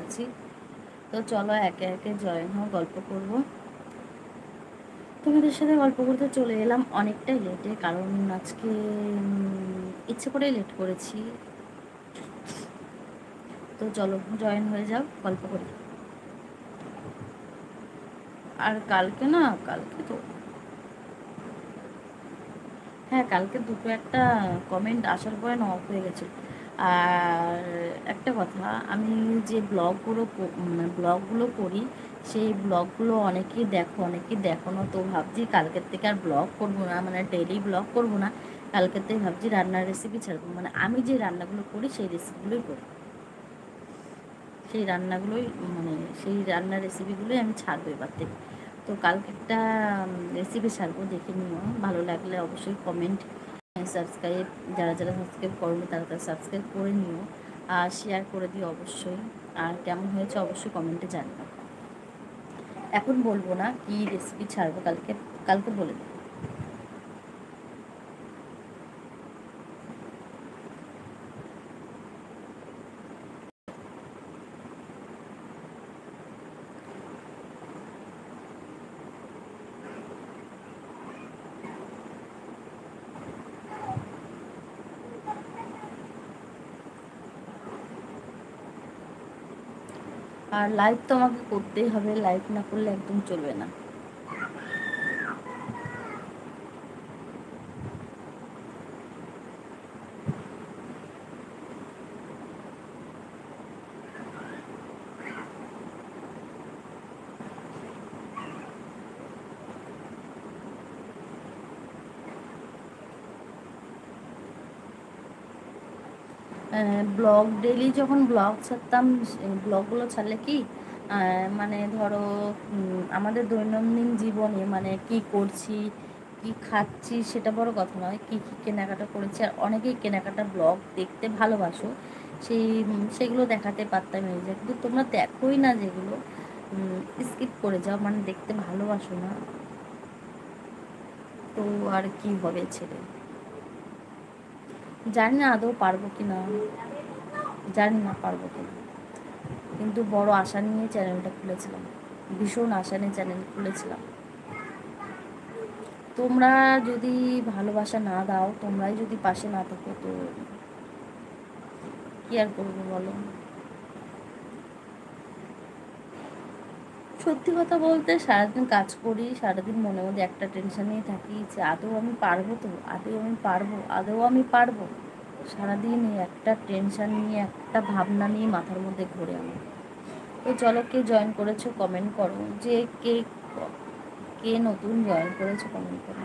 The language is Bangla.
ভাবছি। তো চলো একে একে জয়েন হও, গল্প করব। তোমাদের সাথে গল্প করতে চলে এলাম অনেকটাই লেটে, কারণ আজকে ইচ্ছে করেই লেট করেছি। তো চলো জয়েন হয়ে যাও, গল্প করি। আর কালকে না, কালকে তো হ্যাঁ, কালকে দুটো একটা কমেন্ট আসার পরে না অফ হয়ে গেছে। আর একটা কথা, আমি যে ব্লগগুলো করি, সেই ব্লগগুলো অনেকেই দেখো না। তো ভাবছি কালকের থেকে আর ব্লগ করবো না, মানে ডেইলি ব্লগ করবো না। কালকের থেকে ভাবছি রান্নার রেসিপি ছাড়বো, মানে আমি যে রান্নাগুলো করি সেই রেসিপিগুলোই করি, সেই রান্নাগুলোই মানে সেই রান্নার রেসিপিগুলোই আমি ছাড়বো এবার থেকে। তো কালকে একটা রেসিপি ছাড়বো, দেখে নিও। ভালো লাগলে অবশ্যই কমেন্ট, সাবস্ক্রাইব, যারা যারা সাবস্ক্রাইব করবে তারা তারা সাবস্ক্রাইব করে নিও, আর শেয়ার করে দিও অবশ্যই। আর কেমন হয়েছে অবশ্যই কমেন্টে জানিও। এখন বলবো না কি রেসিপি ছাড়বো, কালকে কালকে বলে দেবো। আর লাইভ তো আমাকে করতেই হবে, লাইভ না করলে একদম চলবে না। ব্লগ ডেইলি যখন ব্লগ ছাড়তাম, ব্লগগুলো ছাড়লে কি মানে ধরো আমাদের দৈনন্দিন জীবনে মানে কি করছি, কি খাচ্ছি সেটা বড় কথা নয়, কি কী কেনাকাটা করেছি। আর অনেকেই কেনাকাটা ব্লগ দেখতে ভালোবাসো, সেগুলো দেখাতে পারতাম এই যে, কিন্তু তোমরা দেখোই না, যেগুলো স্কিপ করে যাও, মানে দেখতে ভালোবাসো না। তো আর কি হবে ছেড়ে, জানি না আদৌ পারবো কি না, জানি না পারবো কি না। কিন্তু বড় আশা নিয়ে চ্যানেলটা খুলেছিলাম, ভীষণ আশা নিয়ে চ্যানেল খুলেছিলাম। তোমরা যদি ভালোবাসা না দাও, তোমরাই যদি পাশে না থাকো, তো কি আর করবো বলো। সত্যি কথা বলতে, সারাদিন কাজ করি, সারাদিন মনে মধ্যে একটা টেনশন নিয়ে থাকি যে আদৌ আমি পারবো, তো আদৌ আমি পারবো, আদৌ আমি পারবো। সারাদিন এই একটা টেনশন নিয়ে, একটা ভাবনা নিয়ে মাথার মধ্যে ঘুরে আমার। তো চলো, কে জয়েন করেছো কমেন্ট করো, যে কে কে নতুন জয়েন করেছো কমেন্ট করো।